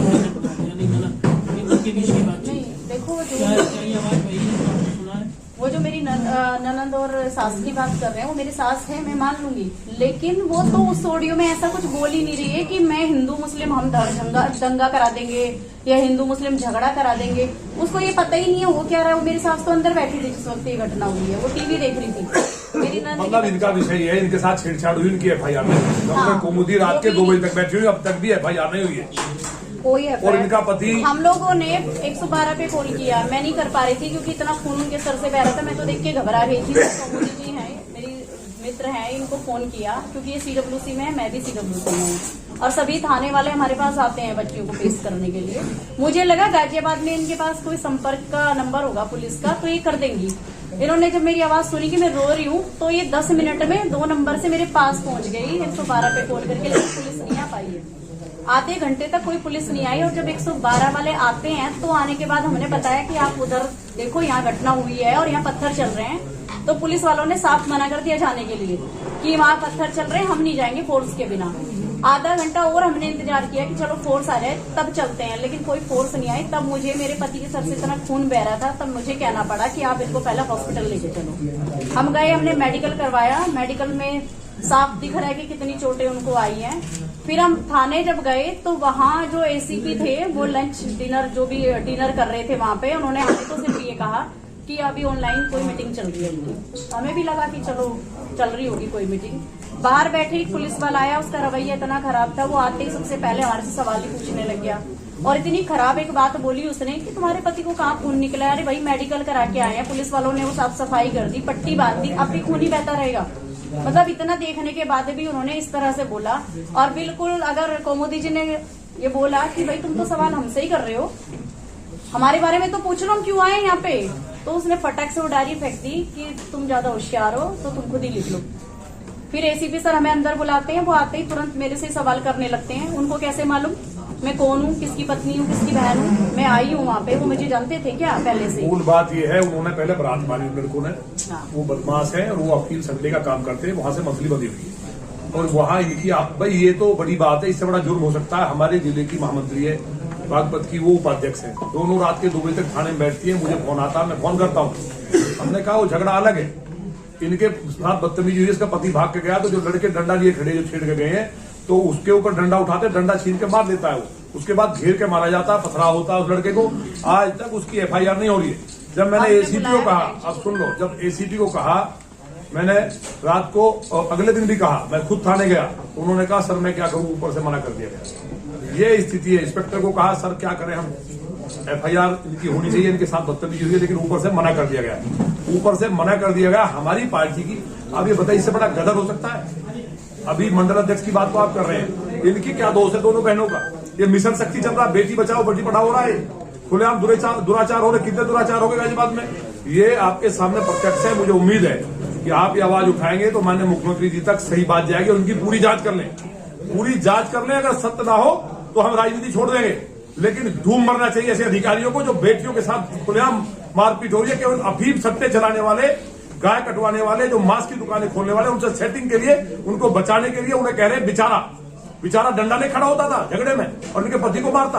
यानी ननद के बीच की बात नहीं, देखो क्या ये आवाज वही है जो आपने सुना है? वो जो मेरी ननद और सास की बात कर रहे हैं वो मेरी सास है, मैं मान लूंगी, लेकिन वो तो उस ऑडियो में ऐसा कुछ बोल ही नहीं रही है कि मैं हिंदू मुस्लिम हम दंगा करा देंगे या हिंदू मुस्लिम झगड़ा करा देंगे। उसको ये पता ही नहीं है वो क्या रहा है। वो मेरी सास तो अंदर बैठी थी जिस वक्त ये घटना हुई है, वो टीवी देख रही थी। मेरी मतलब इनका विषय है, इनके साथ छेड़छाड़ हुई, इनकी FIR नहीं। डॉक्टर कुमुदी रात के 2 बजे तक बैठी हुई, अब तक भी FIR नहीं हुई है। कोई और इनका पति, हम लोगों ने 112 पे कॉल किया, मैं नहीं कर पा रही थी क्योंकि इतना खून उनके सर से बह रहा था, मैं तो देख के घबरा गई थी। मोदी जी हैं, मेरी मित्र हैं, इनको फोन किया क्योंकि ये CWC में है, मैं भी CWC में हूँ, और सभी थाने वाले हमारे पास आते हैं बच्चियों को पेश करने के लिए। मुझे लगा गाजियाबाद में इनके पास कोई संपर्क का नंबर होगा पुलिस का, तो ये कर देंगी। इन्होंने जब मेरी आवाज सुनी कि मैं रो रही हूँ तो ये 10 मिनट में 2 नंबर से मेरे पास पहुंच गई 112 पे कॉल करके, लेकिन पुलिस नहीं आ पाई है। आधे घंटे तक कोई पुलिस नहीं आई, और जब 112 वाले आते हैं तो आने के बाद हमने बताया कि आप उधर देखो, यहाँ घटना हुई है और यहाँ पत्थर चल रहे हैं, तो पुलिस वालों ने साफ मना कर दिया जाने के लिए कि वहाँ पत्थर चल रहे हैं, हम नहीं जाएंगे फोर्स के बिना। आधा घंटा और हमने इंतजार किया कि चलो फोर्स आ जाए तब चलते हैं, लेकिन कोई फोर्स नहीं आई। तब मुझे, मेरे पति के सर से इतना खून बह रहा था, तब मुझे कहना पड़ा कि आप इनको पहले हॉस्पिटल लेके चलो। हम गए, हमने मेडिकल करवाया, मेडिकल में साफ दिख रहा है कि कितनी चोटें उनको आई हैं। फिर हम थाने जब गए तो वहाँ जो ACP थे वो लंच डिनर जो भी डिनर कर रहे थे वहाँ पे, उन्होंने हमें तो सिर्फ ये कहा कि अभी ऑनलाइन कोई मीटिंग चल रही है उनकी। हमें भी लगा कि चलो चल रही होगी कोई मीटिंग। बाहर बैठे एक पुलिस वाला आया, उसका रवैया इतना खराब था, वो आते ही सबसे पहले हमारे से सवाल ही पूछने लग गया, और इतनी खराब एक बात बोली उसने कि तुम्हारे पति को कहाँ खून निकला है? अरे भाई मेडिकल करा के आए हैं। पुलिस वालों ने वो साफ सफाई कर दी, पट्टी बांध दी, अब भी खून ही बहता रहेगा। मतलब इतना देखने के बाद भी उन्होंने इस तरह से बोला। और बिल्कुल अगर कोमोदी जी ने ये बोला कि भाई तुम तो सवाल हमसे ही कर रहे हो, हमारे बारे में तो पूछ लो हम क्यों आए यहाँ पे, तो उसने फटक से वो डायरी फेंक दी कि तुम ज्यादा होशियार हो तो तुम खुद ही लिख लो। फिर ACP सर हमें अंदर बुलाते हैं, वो आते ही तुरंत मेरे से सवाल करने लगते हैं। उनको कैसे मालूम मैं कौन हूँ, किसकी पत्नी हूँ, किसकी बहन हूँ, मैं आई हूँ वहाँ पे, वो मुझे जानते थे क्या पहले से? मूल बात ये है, उन्होंने पहले बरात मारी लड़कों ने। वो बदमाश है और वो वकील संडे का काम करते हैं, वहां से मछली बंधी हुई है, और वहाँ इनकी भाई ये तो बड़ी बात है, इससे बड़ा जुर्म हो सकता है। हमारे जिले की महामंत्री है बागपत की, वो उपाध्यक्ष है, दोनों रात के 2 बजे तक थाने में बैठती है। मुझे फोन आता है, मैं फोन करता हूँ, हमने कहा वो झगड़ा अलग है, इनके साथ बदतमीजी हुई, इसका पति भाग के गया, तो जो लड़के डंडा लिए खड़े जो छेड़ के गए हैं तो उसके ऊपर डंडा उठाते, डंडा छीन के मार देता है वो। उसके बाद घेर के मारा जाता है, पथराव होता है उस लड़के को। आज तक उसकी एफआईआर नहीं हो रही है। जब मैंने एसीपी को कहा, अब सुन लो, जब एसीपी को कहा, मैंने रात को अगले दिन भी कहा, मैं खुद थाने गया, उन्होंने कहा सर मैं क्या करूं, ऊपर से मना कर दिया गया। ये स्थिति है। इंस्पेक्टर को कहा सर क्या करें हम, एफआईआर इनकी होनी चाहिए, इनके साथ बदतमीजी हुई है, लेकिन ऊपर से मना कर दिया गया। ऊपर से मना कर दिया गया हमारी पार्टी की। अब ये बताइए इससे बड़ा गदर हो सकता है? अभी मंडल अध्यक्ष की बात तो आप कर रहे हैं, इनकी क्या दोष है दोनों बहनों का? ये मिशन शक्ति चल रहा है, बेटी बचाओ बेटी पढ़ाओ हो रहा है, खुलेआम दुराचार हो रहे। कितने दुराचार हो गए गाजियाबाद में? ये आपके सामने प्रत्यक्ष है। मुझे उम्मीद है कि आप ये आवाज उठाएंगे तो माननीय मुख्यमंत्री जी तक सही बात जाएगी, उनकी पूरी जांच कर लें, पूरी जांच कर लें। अगर सत्य ना हो तो हम राजनीति छोड़ देंगे, लेकिन धूम मरना चाहिए ऐसे अधिकारियों को जो बेटियों के साथ खुलेआम मारपीट हो रही है। केवल अफीम सट्टे चलाने वाले, गाय कटवाने वाले, जो मांस की दुकानें खोलने वाले, उनसे सेटिंग के लिए, उनको बचाने के लिए उन्हें कह रहे हैं बेचारा डंडा नहीं खड़ा होता था झगड़े में और उनके पति को मारता।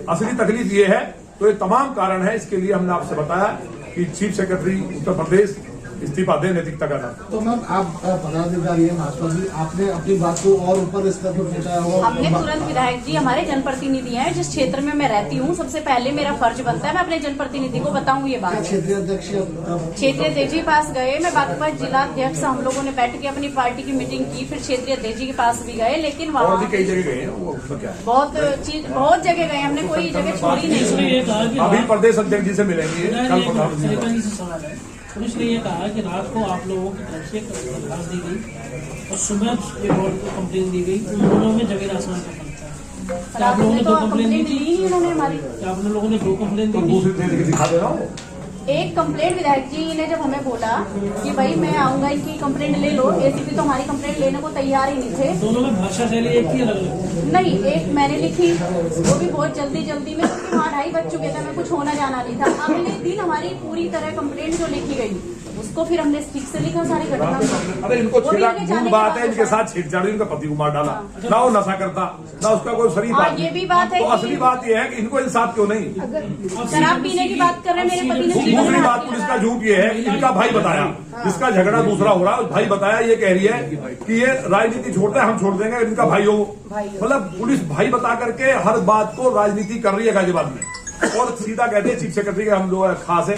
असली तकलीफ ये है। तो ये तमाम कारण है, इसके लिए हमने आपसे बताया कि चीफ सेक्रेटरी उत्तर प्रदेश इस्तीफा दे नैतिकता का नाम। तो मैम आप पदाधिकारी हैं महात्मा जी, आपने अपनी बात को और ऊपर स्तर पर पहुंचाया होगा? हमने तुरंत विधायक जी हमारे जनप्रतिनिधि हैं, जिस क्षेत्र में मैं रहती हूँ, सबसे पहले मेरा फर्ज बनता है मैं अपने जनप्रतिनिधि को बताऊं ये बात। क्षेत्रीय अध्यक्ष के पास गए, मैं बागपत जिला अध्यक्ष, हम लोगों ने बैठ के अपनी पार्टी की मीटिंग की, फिर क्षेत्रीय अध्यक्ष जी के पास भी गए, लेकिन वहाँ कई जगह गए हैं, बहुत जगह गए, हमने कोई जगह छोड़ी नहीं। अभी प्रदेश अध्यक्ष जी से मिलेंगे कल प्रधानमंत्री। पुलिस ने ये कहा कि रात को आप लोगों की तरफ से दरखास्त दी गई और सुबह कंप्लेन दी गई, उन दोनों में जगह आसमान का फर्क था। क्या आप लोगों ने 2 कंप्लेन दी थी? उन्होंने हमारी, क्या आप लोगों ने 2 कंप्लेन दी थी? दूसरी दिखा दे रहा हूँ। एक कंप्लेंट विधायक जी ने जब हमें बोला कि भाई मैं आऊंगा, इनकी कंप्लेंट ले लो, एसीपी तो हमारी कंप्लेंट लेने को तैयार ही नहीं थे। दोनों में भाषा शैली एक ही अलग? नहीं, एक मैंने लिखी, वो भी बहुत जल्दी में, क्योंकि वहाँ 2:30 बज चुके थे, मैं कुछ होना जाना नहीं था। अगले दिन हमारी पूरी तरह कंप्लेंट जो लिखी गई, उसको फिर हमने ठीक से लिखा सारी घटना। अरे इनको मूल बात है, इनके साथ छेड़छाड़, इनका पति को मार डाला, ना वो नशा करता, ना उसका कोई शरीर बात। ये भी बात है। तो असली बात ये है कि इनको इंसाफ क्यों नहीं? शराब पीने की बात कर रहे हैं, मेरे पति ने। दूसरी बात पुलिस का झूठ ये है कि इनका भाई बताया, जिसका झगड़ा दूसरा हो रहा, भाई बताया, ये कह रही है कि ये राजनीति छोड़ता है, हम छोड़ देंगे, इनका भाई हो। मतलब पुलिस भाई बता करके हर बात को राजनीति कर रही है गाजियाबाद में, और सीधा कहते हैं चीफ सेक्रेटरी के हम लोग खास है,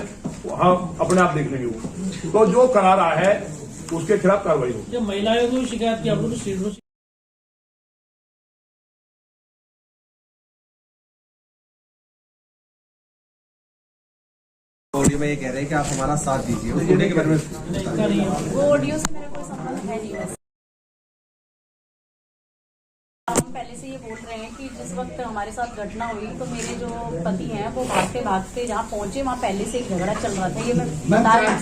हम अपने आप देख लेंगे वो। तो जो करा रहा है उसके खिलाफ कार्रवाई हो। जब महिलाओं को शिकायत की, आप लोग ऑडियो में ये कह रहे हैं कि आप हमारा साथ दीजिए, उस ऑडियो के बारे में वो ऑडियो से मेरा कोई संबंध है नहीं। वैसे हम पहले से ये बोल रहे हैं कि जिस वक्त हमारे साथ घटना हुई तो मेरे जो पति हैं वो भागते भागते जहाँ पहुंचे वहाँ पहले से एक झगड़ा चल रहा था। ये मैं बता रही हूँ।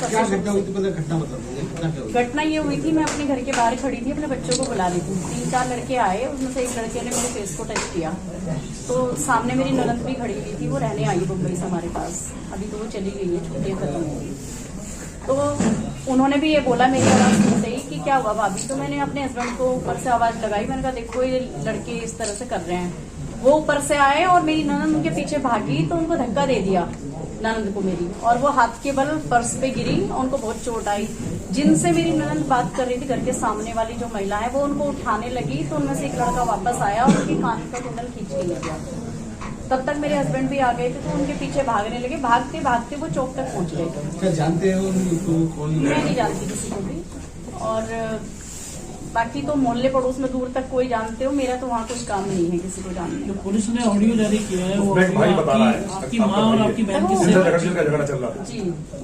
घटना ये हुई थी, मैं अपने घर के बाहर खड़ी थी, अपने बच्चों को बुला रही थी। 3-4 लड़के आए, उसमें से एक लड़के ने मेरे फेस को टच किया, तो सामने मेरी ननद भी खड़ी हुई थी, वो रहने आई मुंबई से हमारे पास। अभी तो वो चली गई है, छुट्टियाँ खत्म हो गई। तो उन्होंने भी ये बोला मेरी आवाज़ सुनते ही कि क्या हुआ भाभी। तो मैंने अपने हस्बैंड को ऊपर से आवाज़ लगाई, मैंने कहा देखो ये लड़के इस तरह से कर रहे हैं। वो ऊपर से आए और मेरी ननद उनके पीछे भागी, तो उनको धक्का दे दिया ननद को मेरी, और वो हाथ के बल फर्श पे गिरी, उनको बहुत चोट आई। जिनसे मेरी ननद बात कर रही थी, घर के सामने वाली जो महिला है, वो उनको उठाने लगी, तो उनमें से एक लड़का वापस आया और उनके कान का कुंडल खींच के ले गया। तब तक मेरे हस्बैंड भी आ गए थे, तो उनके पीछे भागने लगे। भागते भागते वो चौक तक पहुंच गए। क्या जानते हो कौन? मैं नहीं जानती किसी को भी, और बाकी तो मोहल्ले पड़ोस में दूर तक कोई जानते हो, मेरा तो वहाँ कोई काम नहीं है किसी को जानने। जो पुलिस ने ऑडियो जारी किया है वो आपकी माँ और आपकी बहन की झगड़ा चल रहा है जी,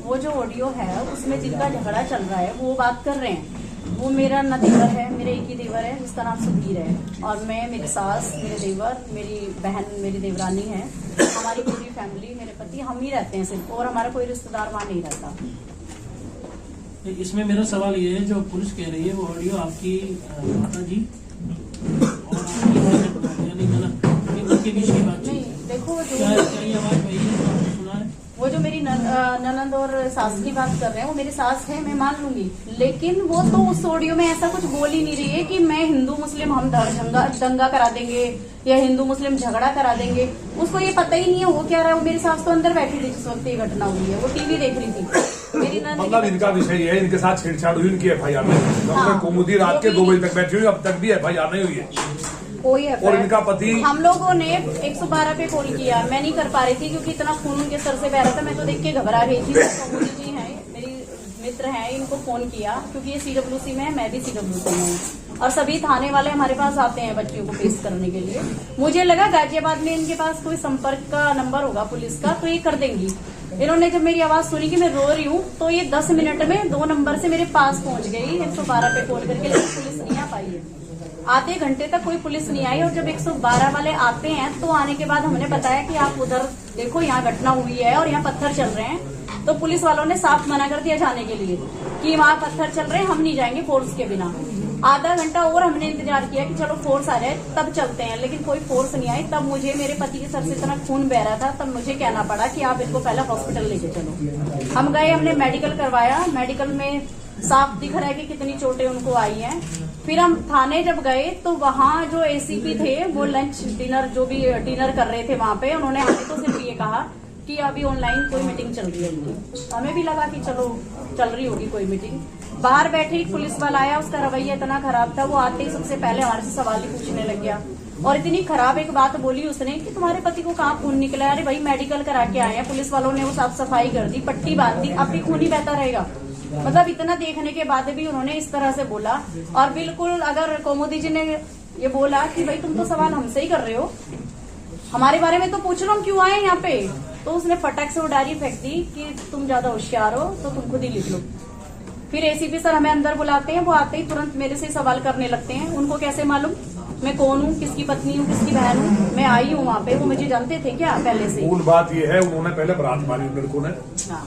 वो जो ऑडियो है उसमें जिनका झगड़ा चल रहा है वो बात कर रहे हैं। वो मेरा न देवर है, मेरे एक ही देवर है जिसका नाम सुधीर है, और मैं, मेरी सास, मेरे देवर, मेरी बहन, मेरी देवरानी है, हमारी पूरी फैमिली, मेरे पति, हम ही रहते हैं सिर्फ, और हमारा कोई रिश्तेदार वहाँ नहीं रहता। इसमें मेरा सवाल ये है, जो पुलिस कह रही है वो ऑडियो आपकी माता जी और आपकी यानी उनके बीच की बात नहीं, देखो जो आवाज वही है, सुना है वो जो मेरी ननद और सास की बात कर रहे हैं, वो मेरी सास है, मैं मान लूंगी, लेकिन वो तो उस ऑडियो में ऐसा कुछ बोल ही नहीं रही है कि मैं हिंदू मुस्लिम हम दंगा करा देंगे या हिंदू मुस्लिम झगड़ा करा देंगे। उसको ये पता ही नहीं है वो क्या रहा है। वो मेरी सास तो अंदर बैठी थी जिस वक्त ये घटना हुई है, वो टीवी देख रही थी। मेरी ननद मतलब इनका विषय है, इनके साथ छेड़छाड़ हुई, इनकी एफआईआर नहीं। डॉक्टर कुमुदी रात के 2 बजे तक बैठी हुई, अब तक भी एफआईआर नहीं हुई है। कोई और इनका पति हम लोगों ने 112 पे कॉल किया, मैं नहीं कर पा रही थी क्योंकि इतना खून उनके सर से बह रहा था, मैं तो देख के घबरा गई थी। मोदी जी हैं, मेरी मित्र हैं, इनको फोन किया क्योंकि ये CWC में है, मैं भी CWC में हूँ और सभी थाने वाले हमारे पास आते हैं बच्चियों को पेश करने के लिए। मुझे लगा गाजियाबाद में इनके पास कोई संपर्क का नंबर होगा पुलिस का, तो ये कर देंगी। इन्होंने जब मेरी आवाज सुनी कि मैं रो रही हूँ तो ये 10 मिनट में 2 नंबर से मेरे पास पहुंच गई 112 पे कॉल करके, लेकिन पुलिस नहीं आ पाई है। आधे घंटे तक कोई पुलिस नहीं आई और जब 112 वाले आते हैं तो आने के बाद हमने बताया कि आप उधर देखो, यहाँ घटना हुई है और यहाँ पत्थर चल रहे हैं। तो पुलिस वालों ने साफ मना कर दिया जाने के लिए कि वहाँ पत्थर चल रहे हैं, हम नहीं जाएंगे फोर्स के बिना। आधा घंटा और हमने इंतजार किया कि चलो फोर्स आ जाए तब चलते हैं, लेकिन कोई फोर्स नहीं आई। तब मुझे मेरे पति के सर से इतना खून बह रहा था, तब मुझे कहना पड़ा कि आप इनको पहले हॉस्पिटल लेके चलो। हम गए, हमने मेडिकल करवाया, मेडिकल में साफ दिख रहा है कि कितनी चोटें उनको आई हैं। फिर हम थाने जब गए तो वहाँ जो ACP थे वो लंच डिनर जो भी डिनर कर रहे थे वहाँ पे, उन्होंने हमें तो सिर्फ ये कहा कि अभी ऑनलाइन कोई मीटिंग चल रही है उनकी। हमें भी लगा कि चलो चल रही होगी कोई मीटिंग। बाहर बैठे एक पुलिस वाला आया, उसका रवैया इतना खराब था, वो आते ही सबसे पहले हमारे से सवाल ही पूछने लग गया और इतनी खराब एक बात बोली उसने कि तुम्हारे पति को कहाँ खून निकला? अरे भाई मेडिकल करा के आए हैं। पुलिस वालों ने वो साफ सफाई कर दी, पट्टी बांध दी, अब भी खून ही बहता रहेगा। मतलब इतना देखने के बाद भी उन्होंने इस तरह से बोला। और बिल्कुल अगर कोमोदी जी ने ये बोला कि भाई तुम तो सवाल हमसे ही कर रहे हो, हमारे बारे में तो पूछ लो हम क्यों आए यहाँ पे, तो उसने फटक से वो डायरी फेंक दी कि तुम ज्यादा होशियार हो तो तुम खुद ही लिख लो। फिर ACP सर हमें अंदर बुलाते हैं, वो आते ही तुरंत मेरे से सवाल करने लगते हैं। उनको कैसे मालूम मैं कौन हूँ, किसकी पत्नी हूँ, किसकी बहन हूँ, मैं आई हूँ वहाँ पे? वो मुझे जानते थे क्या पहले से? मूल बात ये है, उन्होंने पहले बरात मारी लड़कों ने।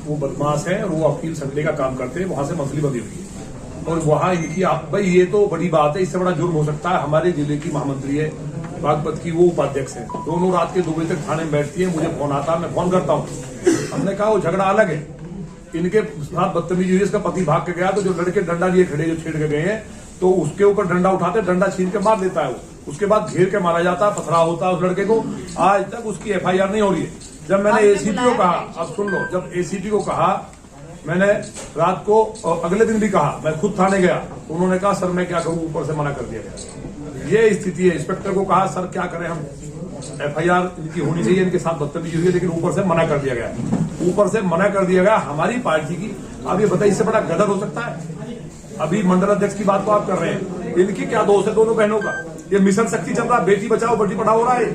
वो बदमाश है और वो वकील संडे का काम करते हैं, वहां से मंथली बंदी हुई है और वहां इनकी भाई ये तो बड़ी बात है, इससे बड़ा जुर्म हो सकता है। हमारे जिले की महामंत्री है बागपत की, वो उपाध्यक्ष है, दोनों रात के 2 बजे तक थाने में बैठती है। मुझे फोन आता है, मैं फोन करता हूँ। हमने कहा वो झगड़ा अलग है, इनके साथ बदतमीजी हुई, इसका पति भाग के गया तो जो लड़के डंडा लिए खड़े जो छेड़ के गए हैं तो उसके ऊपर डंडा उठाते, डंडा छीन के मार देता है वो। उसके बाद घेर के मारा जाता है, पथराव होता है उस लड़के को। आज तक उसकी FIR नहीं हो रही है। जब मैंने ACP को कहा, अब सुन लो, जब ACP को कहा मैंने रात को और अगले दिन भी कहा, मैं खुद थाने गया तो उन्होंने कहा सर मैं क्या करूं, ऊपर से मना कर दिया गया। ये स्थिति है। इंस्पेक्टर को कहा सर क्या करें हम, FIR इनकी होनी चाहिए, इनके साथ बदतमीजी हुई है, लेकिन ऊपर से मना कर दिया गया। ऊपर से मना कर दिया गया हमारी पार्टी की। अब ये बताइए इससे बड़ा गदर हो सकता है? अभी मंडल अध्यक्ष की बात को आप कर रहे हैं, इनकी क्या दोष है दोनों बहनों का? ये मिशन शक्ति चल रहा है, बेटी बचाओ बेटी पढ़ाओ हो रहा है,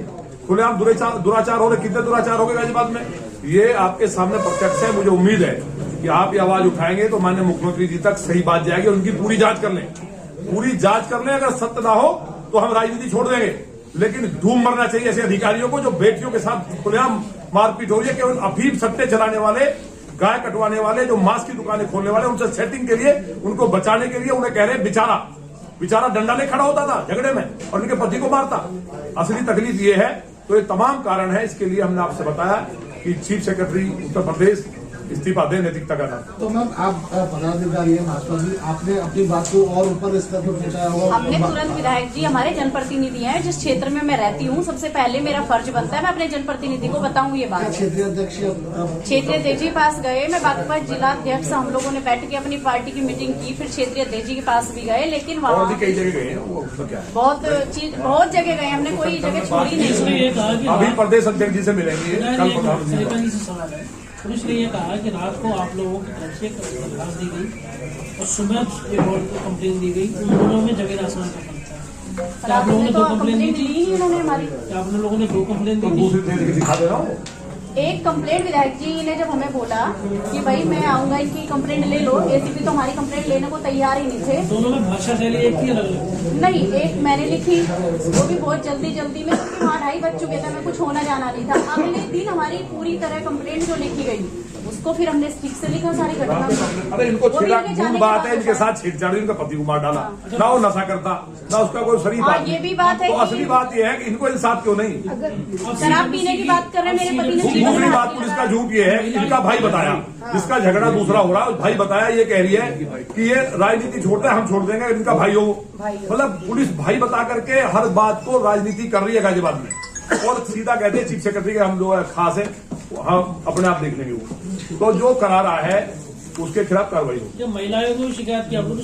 खुलेआम दुराचार हो रहे। कितने दुराचार हो गए गाजियाबाद में? ये आपके सामने प्रत्यक्ष है। मुझे उम्मीद है कि आप ये आवाज उठाएंगे तो माननीय मुख्यमंत्री जी तक सही बात जाएगी और उनकी पूरी जांच कर लें, पूरी जांच कर लें। अगर सत्य ना हो तो हम राजनीति छोड़ देंगे, लेकिन धूम मरना चाहिए ऐसे अधिकारियों को जो बेटियों के साथ खुलेआम मारपीट हो रही है। केवल अफीम सट्टे चलाने वाले, गाय कटवाने वाले, जो मांस की दुकानें खोलने वाले, उनसे सेटिंग के लिए, उनको बचाने के लिए उन्हें कह रहे हैं बेचारा डंडा ले खड़ा होता था झगड़े में और उनके पति को मारता। असली तकलीफ ये है। तो ये तमाम कारण है, इसके लिए हमने आपसे बताया कि चीफ सेक्रेटरी उत्तर प्रदेश इस्तीफा दे नैतिकता का नाम। तो मैम आप पदाधिकारी हैं भाजपा की, आपने अपनी बात को और ऊपर स्तर पर पहुंचाया होगा? हमने तुरंत विधायक जी हमारे जनप्रतिनिधि हैं, जिस क्षेत्र में मैं रहती हूँ, सबसे पहले मेरा फर्ज बनता है मैं अपने जनप्रतिनिधि को बताऊँ ये बात। क्षेत्रीय अध्यक्ष जी के पास गए, मैं बागपत जिला अध्यक्ष, हम लोगों ने बैठ के अपनी पार्टी की मीटिंग की, फिर क्षेत्रीय अध्यक्ष जी के पास भी गए, लेकिन वहाँ कई जगह गए बहुत जगह गए, हमने कोई जगह छोड़ी नहीं। अभी प्रदेश अध्यक्ष जी से मिलेंगे कल प्रधानमंत्री। पुलिस ने ये कहा कि रात को आप लोगों की तरफ से दरखास्त दी गई और सुबह रिपोर्ट को कंप्लेन दी गई, उन दोनों में जगह आसमान का फर्क था। क्या आप लोगों ने 2 कंप्लेन दी थी? इन्होंने हमारी, क्या आप लोगों ने 2 कंप्लेन दी थी? दूसरी दिखा दे रहा हूँ। एक कंप्लेंट विधायक जी ने जब हमें बोला कि भाई मैं आऊंगा, इनकी कंप्लेंट ले लो, ACP तो हमारी कंप्लेंट लेने को तैयार ही नहीं थे। दोनों में भाषा शैली एक ही अलग नहीं, एक मैंने लिखी, वो भी बहुत जल्दी में, क्योंकि वहाँ 2:30 बज चुके थे, मैं कुछ होना जाना नहीं था। अगले दिन हमारी पूरी तरह कंप्लेंट जो लिखी गई उसको फिर हमने ठीक से लिखा सारी घटना। अरे इनको मूल बात है, इनके साथ छेड़छाड़, इनका पति को मार डाला, ना वो नशा करता ना उसका कोई शरीर बात। ये भी बात है। तो असली बात ये है कि इनको इंसाफ क्यों नहीं? शराब पीने की बात कर रहे हैं, मेरे पति ने। दूसरी बात पुलिस का झूठ ये है कि इनका भाई बताया, जिसका झगड़ा दूसरा हो रहा है, भाई बताया, ये कह रही है कि ये राजनीति छोड़ते हैं, हम छोड़ देंगे, इनका भाई हो। मतलब पुलिस भाई बता करके हर बात को राजनीति कर रही है गाजियाबाद में, और सीधा कहते हैं चीफ सेक्रेटरी के हम लोग खास है, हम अपने आप देख लेंगे वो। तो जो करा रहा है उसके खिलाफ कार्रवाई हो। जब महिलाओं को शिकायत की आप लोग